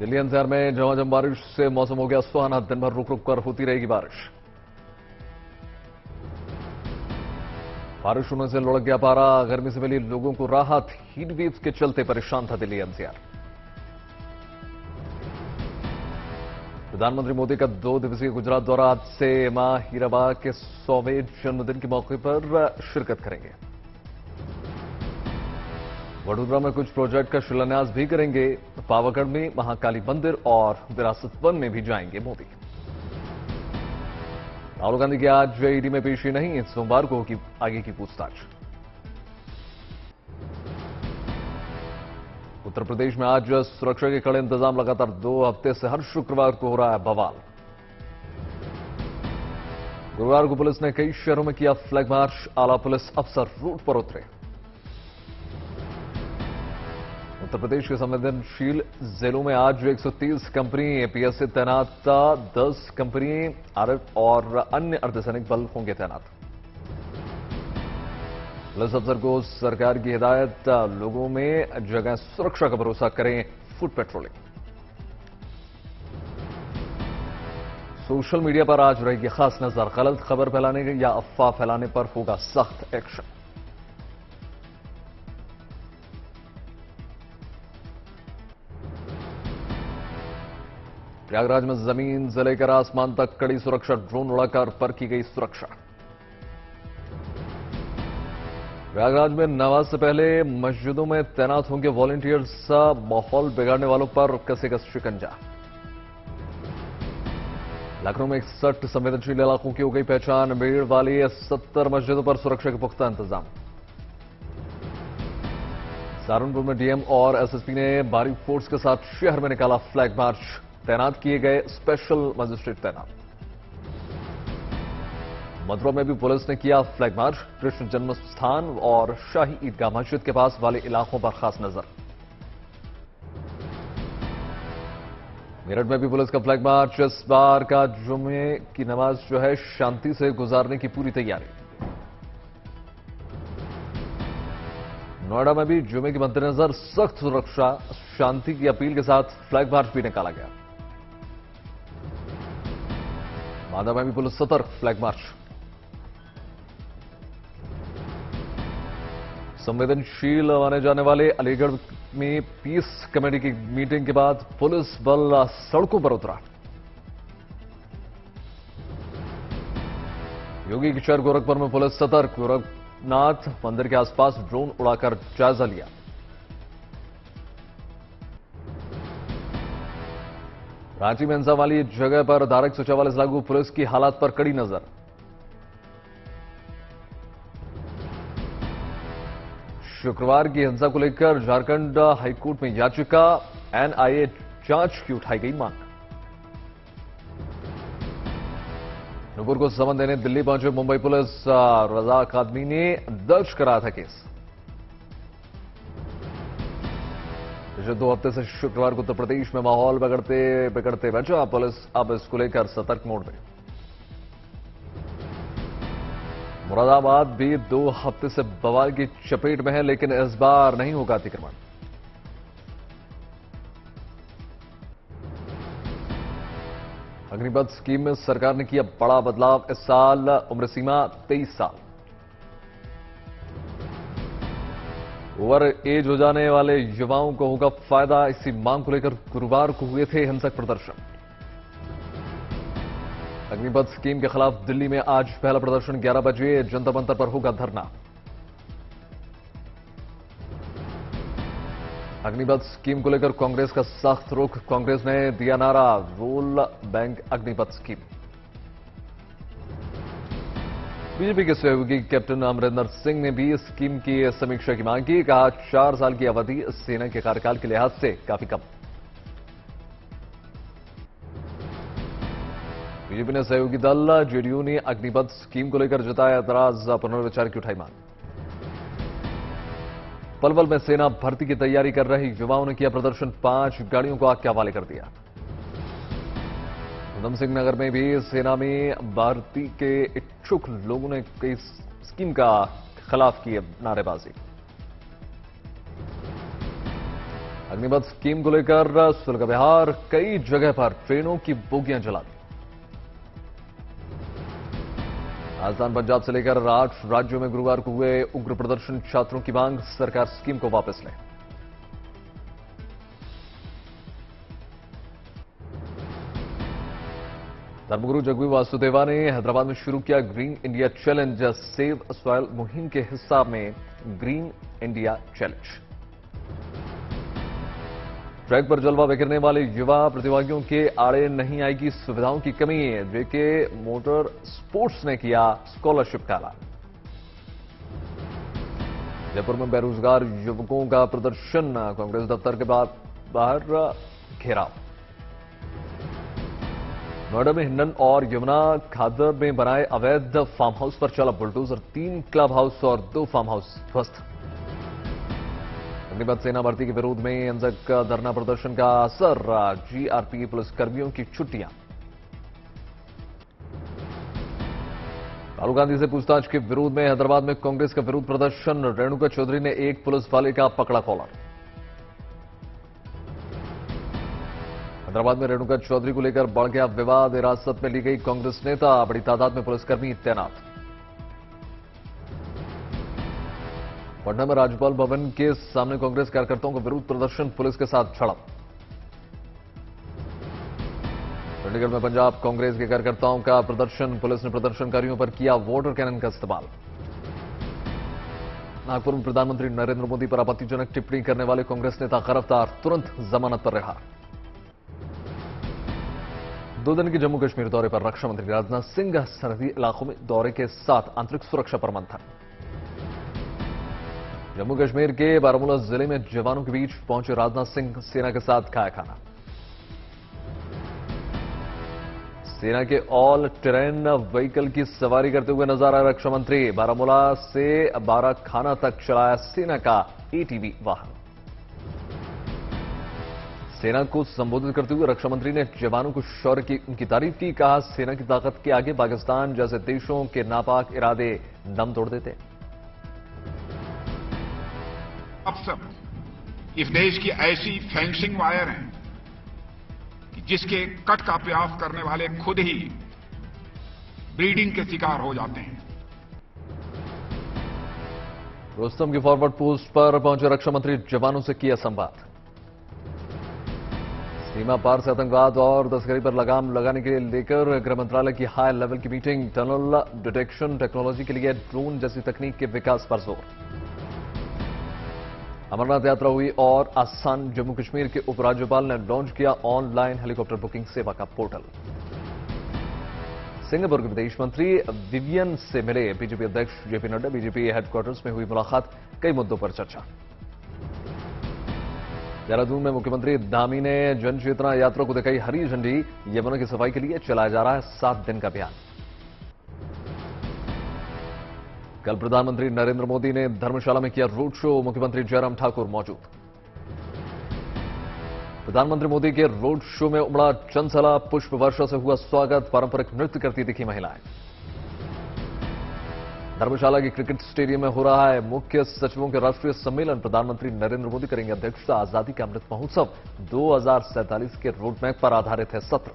Delhi NCR में झमाझम बारिश से मौसम हो गया सुहाना। दिन भर रुक रुक कर होती रहेगी बारिश। बारिश होने से लुढ़क गया पारा। गर्मी से मिली लोगों को राहत। हीट वेव के चलते परेशान था दिल्ली एनसीआर। प्रधानमंत्री मोदी का 2 दिवसीय गुजरात दौरा आज से मां हीराबा के 100वें जन्मदिन के मौके पर शिरकत करेंगे। वडोदरा में कुछ प्रोजेक्ट का शिलान्यास भी करेंगे। पावागढ़ में महाकाली मंदिर और विरासत वन में भी जाएंगे मोदी। राहुल गांधी की आज ईडी में पेशी नहीं, सोमवार को होगी आगे की पूछताछ। उत्तर प्रदेश में आज सुरक्षा के कड़े इंतजाम। लगातार 2 हफ्ते से हर शुक्रवार को हो रहा है बवाल। गुरुवार को पुलिस ने कई शहरों में किया फ्लैग मार्च। आला पुलिस अफसर रूट पर उतरे। उत्तर प्रदेश के संवेदनशील जिलों में आज 130 कंपनी एपीएस से तैनात। 10 कंपनी आरएफ और अन्य अर्धसैनिक बल होंगे तैनात। पुलिस अफसर को सरकार की हिदायत, लोगों में जगह सुरक्षा का भरोसा करें। Foot patrolling. सोशल मीडिया पर आज रहेगी खास नजर। गलत खबर फैलाने या अफवाह फैलाने पर होगा सख्त एक्शन। प्रयागराज में जमीन से लेकर आसमान तक कड़ी सुरक्षा। ड्रोन उड़ाकर पर की गई सुरक्षा। प्रयागराज में नमाज से पहले मस्जिदों में तैनात होंगे वॉलंटियर्स। माहौल बिगाड़ने वालों पर कसेगा शिकंजा। लखनऊ में 61 संवेदनशील इलाकों की हो गई पहचान। भीड़ वाली 70 मस्जिदों पर सुरक्षा के पुख्ता इंतजाम। सहारनपुर में डीएम और एसएसपी ने भारी फोर्स के साथ शहर में निकाला फ्लैग मार्च। तैनात किए गए स्पेशल मजिस्ट्रेट तैनात। मथुरा में भी पुलिस ने किया फ्लैग मार्च। कृष्ण जन्म स्थान और शाही ईदगाह मस्जिद के पास वाले इलाकों पर खास नजर। मेरठ में भी पुलिस का फ्लैग मार्च। इस बार का जुमे की नमाज जो है शांति से गुजारने की पूरी तैयारी। नोएडा में भी जुमे के मद्देनजर सख्त सुरक्षा। शांति की अपील के साथ फ्लैग मार्च भी निकाला गया। बांदा में भी पुलिस सतर्क। Flag march. संवेदनशील माने जाने वाले अलीगढ़ में पीस कमेटी की मीटिंग के बाद पुलिस बल सड़कों पर उतरा। योगी के शहर गोरखपुर में पुलिस सतर्क। गोरखनाथ मंदिर के आसपास ड्रोन उड़ाकर जायजा लिया। रांची में हिंसा वाली जगह पर धारा 144 लागू। पुलिस की हालात पर कड़ी नजर। शुक्रवार की हिंसा को लेकर झारखंड हाईकोर्ट में याचिका। एनआईए जांच की उठाई गई मांग। नुपुर को समन देने दिल्ली पहुंचे मुंबई पुलिस। रजा अकादमी ने दर्ज कराया था केस। पिछले 2 हफ्ते से शुक्रवार को उत्तर प्रदेश में माहौल बिगड़ते बचा। पुलिस अब इसको लेकर सतर्क मोड में। मुरादाबाद भी 2 हफ्ते से बवाल की चपेट में है, लेकिन इस बार नहीं होगा अतिक्रमण। अग्निपथ स्कीम में सरकार ने किया बड़ा बदलाव। इस साल उम्र सीमा 23 साल। ओवर एज हो जाने वाले युवाओं को होगा फायदा। इसी मांग को लेकर गुरुवार को हुए थे हिंसक प्रदर्शन। अग्निपथ स्कीम के खिलाफ दिल्ली में आज पहला प्रदर्शन 11 बजे जंतर मंतर पर होगा धरना। अग्निपथ स्कीम को लेकर कांग्रेस का सख्त रुख। कांग्रेस ने दिया नारा, roll back Agnipath scheme. BJP के सहयोगी कैप्टन अमरिंदर सिंह ने भी स्कीम की समीक्षा की मांग की। कहा 4 साल की अवधि सेना के कार्यकाल के लिहाज से काफी कम। बीजेपी ने सहयोगी दल जेडीयू ने अग्निपथ स्कीम को लेकर जताया एतराज। पुनर्विचार की उठाई मांग। पलवल में सेना भर्ती की तैयारी कर रहे युवाओं ने किया प्रदर्शन। 5 गाड़ियों को आग के हवाले कर दिया। उधम सिंह नगर में भी सेना में भर्ती के इच्छुक लोगों ने कई स्कीम का खिलाफ की नारेबाजी। अग्निपथ स्कीम को लेकर सुलगा बिहार, कई जगह पर ट्रेनों की बोगियां जला दी। राजस्थान, पंजाब से लेकर 8 राज्यों में गुरुवार को हुए उग्र प्रदर्शन, छात्रों की मांग सरकार स्कीम को वापस ले। धर्मगुरु जगवी वासुदेवा ने हैदराबाद में शुरू किया green India challenge. Save soil मुहिम के हिस्सा में ग्रीन इंडिया चैलेंज। ट्रैक पर जलवा बिखेरने वाले युवा प्रतिभागियों के आड़े नहीं आएगी सुविधाओं की कमी। जेके मोटर स्पोर्ट्स ने किया स्कॉलरशिप का ऐलान। जयपुर में बेरोजगार युवकों का प्रदर्शन, कांग्रेस दफ्तर के बाहर घेराव। नोएडा में हिंडन और यमुना खादर में बनाए अवैध फार्म हाउस पर चला बुलडोजर, 3 क्लब हाउस और 2 फार्म हाउस ध्वस्त। अग्निपथ सेना भर्ती के विरोध में अंजक धरना प्रदर्शन का असर, जीआरपी पुलिसकर्मियों की छुट्टियां। राहुल गांधी से पूछताछ के विरोध में हैदराबाद में कांग्रेस का विरोध प्रदर्शन, रेणुका चौधरी ने एक पुलिस वाले का पकड़ा कॉलर। हैदराबाद में रेणुका चौधरी को लेकर बढ़ गया विवाद, हिरासत में ली गई कांग्रेस नेता, बड़ी तादाद में पुलिसकर्मी तैनात। पटना में राज्यपाल भवन के सामने कांग्रेस कार्यकर्ताओं का विरोध प्रदर्शन, पुलिस के साथ झड़प। चंडीगढ़ में पंजाब कांग्रेस के कार्यकर्ताओं का प्रदर्शन, पुलिस ने प्रदर्शनकारियों पर किया वाटर कैनन का इस्तेमाल। नागपुर में प्रधानमंत्री नरेंद्र मोदी पर आपत्तिजनक टिप्पणी करने वाले कांग्रेस नेता गिरफ्तार, तुरंत जमानत पर रिहा। 2 दिन के जम्मू कश्मीर दौरे पर रक्षा मंत्री राजनाथ सिंह, सरहदी इलाकों में दौरे के साथ आंतरिक सुरक्षा पर मंथन। जम्मू कश्मीर के बारामूला जिले में जवानों के बीच पहुंचे राजनाथ सिंह, सेना के साथ खाया खाना। सेना के ऑल टेरेन व्हीकल की सवारी करते हुए नजर आए रक्षा मंत्री, बारामूला से बाराखाना तक चलाया सेना का एटीवी वाहन। सेना को संबोधित करते हुए रक्षा मंत्री ने जवानों को शौर्य की उनकी तारीफ की, कहा सेना की ताकत के आगे पाकिस्तान जैसे देशों के नापाक इरादे दम तोड़ देते। अब सब इस देश की ऐसी फेंसिंग वायर हैं कि जिसके कट का प्रयास करने वाले खुद ही ब्रीडिंग के शिकार हो जाते हैं। रोस्तम की फॉरवर्ड पोस्ट पर पहुंचे रक्षा मंत्री, जवानों से किया संवाद। सीमा पार से आतंकवाद और तस्करी पर लगाम लगाने के लेकर गृह मंत्रालय की हाई लेवल की मीटिंग, टनल डिटेक्शन टेक्नोलॉजी के लिए ड्रोन जैसी तकनीक के विकास पर जोर। अमरनाथ यात्रा हुई और आसान, जम्मू कश्मीर के उपराज्यपाल ने लॉन्च किया ऑनलाइन हेलीकॉप्टर बुकिंग सेवा का पोर्टल। सिंगापुर के विदेश मंत्री विवियन से मिले बीजेपी अध्यक्ष जेपी नड्डा, बीजेपी हेडक्वार्टर्स में हुई मुलाकात, कई मुद्दों पर चर्चा। देहरादून में मुख्यमंत्री धामी ने जन चेतना यात्रा को दिखाई हरी झंडी, यमुना की सफाई के लिए चलाया जा रहा है 7 दिन का अभियान। कल प्रधानमंत्री नरेंद्र मोदी ने धर्मशाला में किया रोड शो, मुख्यमंत्री जयराम ठाकुर मौजूद। प्रधानमंत्री मोदी के रोड शो में उमड़ा जनसैलाब, पुष्प वर्षा से हुआ स्वागत, पारंपरिक नृत्य करती दिखी महिलाएं। धर्मशाला के क्रिकेट स्टेडियम में हो रहा है मुख्य सचिवों के राष्ट्रीय सम्मेलन, प्रधानमंत्री नरेंद्र मोदी करेंगे अध्यक्षता। आजादी का अमृत महोत्सव 2047 के रोडमैप पर आधारित है सत्र।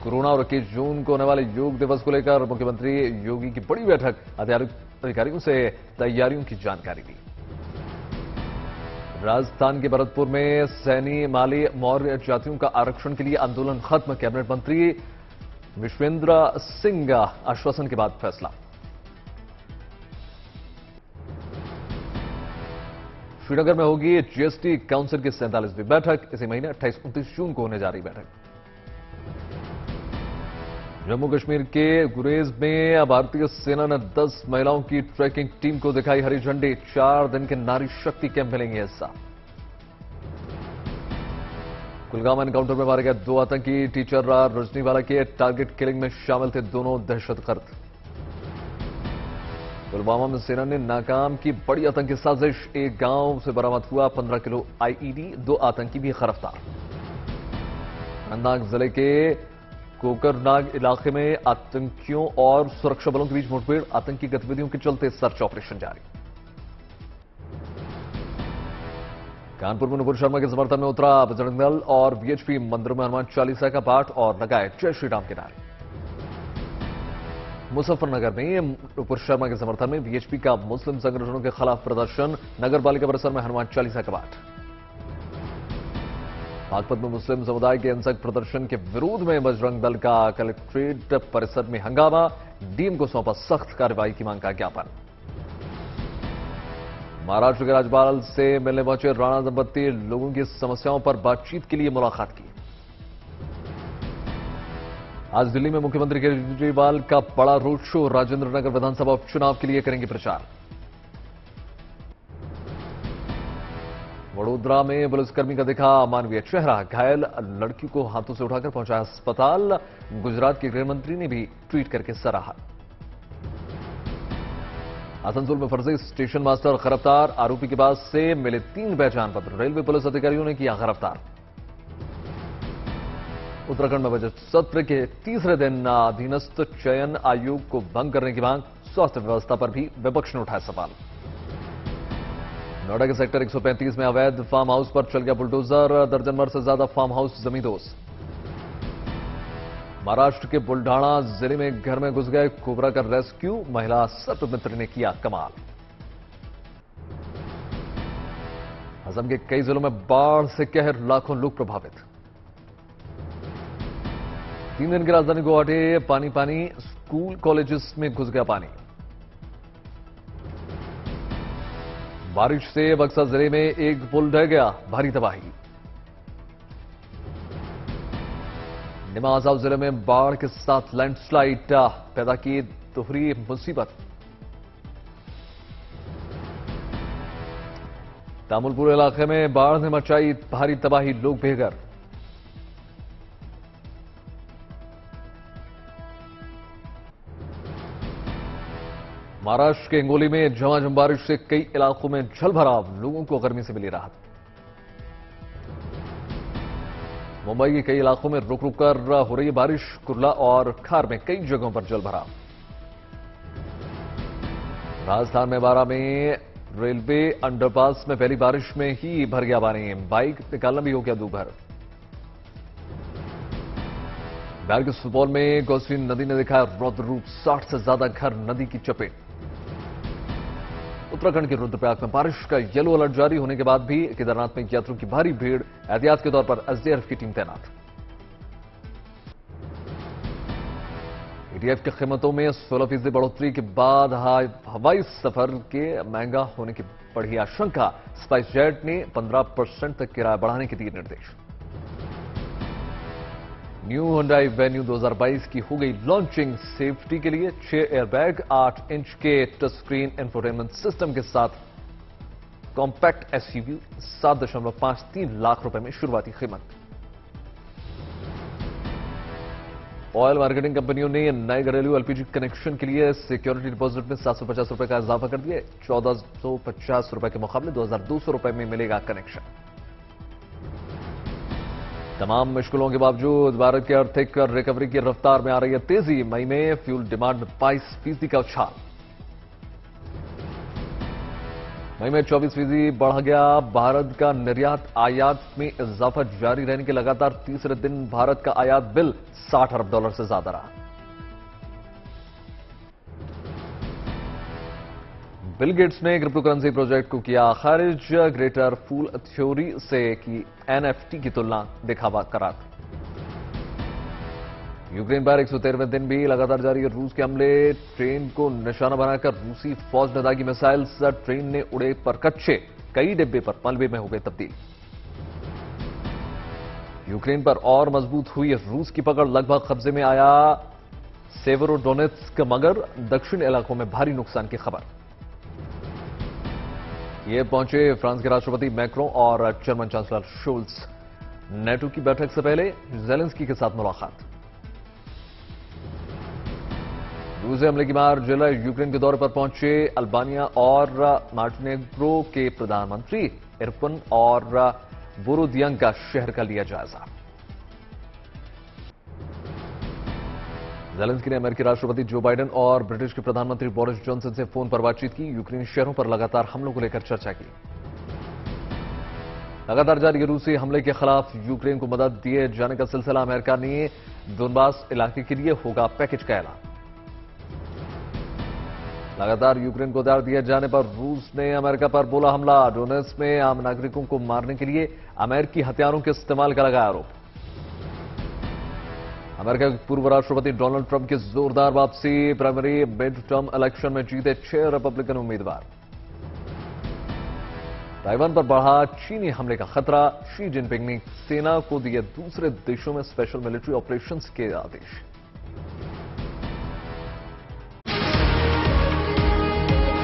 कोरोना और 21 जून को होने वाले योग दिवस को लेकर मुख्यमंत्री योगी की बड़ी बैठक, अधिकारियों से तैयारियों की जानकारी दी। राजस्थान के भरतपुर में सैनी माली मौर्य जातियों का आरक्षण के लिए आंदोलन खत्म, कैबिनेट मंत्री विश्वेंद्र सिंह आश्वासन के बाद फैसला। श्रीनगर में होगी जीएसटी काउंसिल की 47वीं बैठक, इसी महीने 28-29 जून को होने जा रही बैठक। जम्मू कश्मीर के गुरेज में भारतीय सेना ने 10 महिलाओं की ट्रैकिंग टीम को दिखाई हरी झंडी, 4 दिन के नारी शक्ति कैंप मिलेंगे हिस्सा। कुलगाम एनकाउंटर में मारे गए 2 आतंकी, टीचर रजनीवाला के टारगेट किलिंग में शामिल थे दोनों दहशतगर्द। पुलवामा में सेना ने नाकाम की बड़ी आतंकी साजिश, एक गांव से बरामद हुआ 15 किलो आईईडी, 2 आतंकी भी गिरफ्तार। अनंतनाग जिले के कोकरनाग इलाके में आतंकियों और सुरक्षा बलों के बीच मुठभेड़, आतंकी गतिविधियों के चलते सर्च ऑपरेशन जारी। कानपुर में नुपुर शर्मा के समर्थन में उतरा बजरंग दल और वीएचपी मंदिर में हनुमान चालीसा का पाठ और लगाए जय श्री राम के नारे। मुजफ्फरनगर में नुपुर शर्मा के समर्थन में वीएचपी का मुस्लिम संगठनों के खिलाफ प्रदर्शन, नगर पालिका परिसर में हनुमान चालीसा का पाठ। बागपत में मुस्लिम समुदाय के हिंसक प्रदर्शन के विरोध में बजरंग दल का कलेक्ट्रेट परिसर में हंगामा, डीएम को सौंपा सख्त कार्रवाई की मांग का ज्ञापन। महाराष्ट्र के राज्यपाल से मिलने पहुंचे राणा दंपत्ति, लोगों की समस्याओं पर बातचीत के लिए मुलाकात की। आज दिल्ली में मुख्यमंत्री केजरीवाल का बड़ा रोड शो, राजेंद्र नगर विधानसभा उपचुनाव के लिए करेंगे प्रचार। वडोदरा में पुलिसकर्मी का दिखा अमानवीय चेहरा, घायल लड़की को हाथों से उठाकर पहुंचाया अस्पताल। गुजरात के गृह मंत्री ने भी ट्वीट करके सराहा। आसनसोल में फर्जी स्टेशन मास्टर गिरफ्तार, आरोपी के पास से मिले 3 पहचान पत्र, रेलवे पुलिस अधिकारियों ने किया गिरफ्तार। उत्तराखंड में बजट सत्र के तीसरे दिन अधीनस्थ चयन आयोग को भंग करने की मांग, स्वास्थ्य व्यवस्था पर भी विपक्ष ने उठाया सवाल। नोएडा के सेक्टर 135 में अवैध फार्म हाउस पर चल गया बुलडोजर, दर्जन भर से ज्यादा फार्म हाउस जमींदोज। महाराष्ट्र के बुल्ढाना जिले में घर में घुस गए कोबरा का रेस्क्यू, महिला सर्प मित्र ने किया कमाल। असम के कई जिलों में बाढ़ से कहर, लाखों लोग प्रभावित। 3 दिन की राजधानी गुवाहाटी पानी पानी, स्कूल कॉलेजेस में घुस गया पानी। बारिश से बक्सर जिले में एक पुल ढह गया, भारी तबाही। निमा आजाव जिले में बाढ़ के साथ लैंडस्लाइड, पैदा की दोहरी मुसीबत। तामुलपुर इलाके में बाढ़ ने मचाई भारी तबाही, लोग बेघर। महाराष्ट्र के हिंगोली में झमाझम बारिश से कई इलाकों में जलभराव, लोगों को गर्मी से मिली राहत। मुंबई के कई इलाकों में रुक रुक कर हो रही बारिश, कुर्ला और खार में कई जगहों पर जलभराव। राजस्थान में बारां में रेलवे अंडरपास में पहली बारिश में ही भर गया पानी, बाइक निकालना भी हो गया दूभर। बिहार के सुपौल में कोसी नदी ने दिखाया रौद्र रूप, 60 से ज्यादा घर नदी की चपेट। उत्तराखंड के रुद्रप्रयाग में बारिश का येलो अलर्ट जारी होने के बाद भी केदारनाथ में यात्रियों की भारी भीड़, एहतियात के तौर पर एसडीआरएफ की टीम तैनात। एटीएफ की कीमतों में 16% बढ़ोतरी के बाद हवाई सफर के महंगा होने की बढ़ी आशंका, स्पाइस जेट ने 15% तक किराया बढ़ाने के दिए निर्देश। न्यू हुंडई वेन्यू 2022 की हो गई लॉन्चिंग, सेफ्टी के लिए 6 एयरबैग, 8 इंच के टच स्क्रीन इंफोटेनमेंट सिस्टम के साथ कॉम्पैक्ट एसयूवी, 7.53 लाख रुपए में शुरुआती कीमत। ऑयल मार्केटिंग कंपनियों ने नए घरेलू एलपीजी कनेक्शन के लिए सिक्योरिटी डिपॉजिट में 750 रुपए का इजाफा कर दिया। 1450 रुपए के मुकाबले 2200 रुपए में मिलेगा कनेक्शन। तमाम मुश्किलों के बावजूद भारत की आर्थिक रिकवरी की रफ्तार में आ रही है तेजी, मई में फ्यूल डिमांड में 22% का उछाल। मई में 24% बढ़ गया भारत का निर्यात, आयात में इजाफा जारी रहने के लगातार तीसरे दिन भारत का आयात बिल $60 अरब से ज्यादा रहा। बिल गेट्स ने क्रिप्टो करेंसी प्रोजेक्ट को किया खारिज, ग्रेटर फूल थ्योरी से की एनएफटी की तुलना दिखावा करार। यूक्रेन पर 113वें दिन भी लगातार जारी है रूस के हमले, ट्रेन को निशाना बनाकर रूसी फौज ने दागी मिसाइल, ट्रेन ने उड़े पर कच्चे, कई डिब्बे पर मलबे में हो गए तब्दील। यूक्रेन पर और मजबूत हुई रूस की पकड़, लगभग कब्जे में आया सेवेरोडोनेत्स्क, मगर दक्षिण इलाकों में भारी नुकसान की खबर। ये पहुंचे फ्रांस के राष्ट्रपति मैक्रों और जर्मन चांसलर शोल्स। नेटो की बैठक से पहले जेलेंस्की के साथ मुलाकात। रूसी हमले की मार झेला यूक्रेन के दौरे पर पहुंचे अल्बानिया और मार्टिनेग्रो के प्रधानमंत्री, इरपन और बोरोदियांका शहर का लिया जायजा। जेलेंस्की ने अमेरिकी राष्ट्रपति जो बाइडेन और ब्रिटिश के प्रधानमंत्री बोरिस जॉनसन से फोन पर बातचीत की, यूक्रेन शहरों पर लगातार हमलों को लेकर चर्चा की। लगातार जारी रूसी हमले के खिलाफ यूक्रेन को मदद दिए जाने का सिलसिला। अमेरिका ने दोनबास इलाके के लिए होगा पैकेज का ऐलान। लगातार यूक्रेन को उधार दिए जाने पर रूस ने अमेरिका पर बोला हमला। डोनेट्स्क में आम नागरिकों को मारने के लिए अमेरिकी हथियारों के इस्तेमाल का लगाया आरोप। अमेरिका के पूर्व राष्ट्रपति डोनाल्ड ट्रंप की जोरदार वापसी। प्राइमरी मिड टर्म इलेक्शन में जीते 6 रिपब्लिकन उम्मीदवार। ताइवान पर बढ़ा चीनी हमले का खतरा। शी जिनपिंग ने सेना को दिए दूसरे देशों में स्पेशल मिलिट्री ऑपरेशंस के आदेश।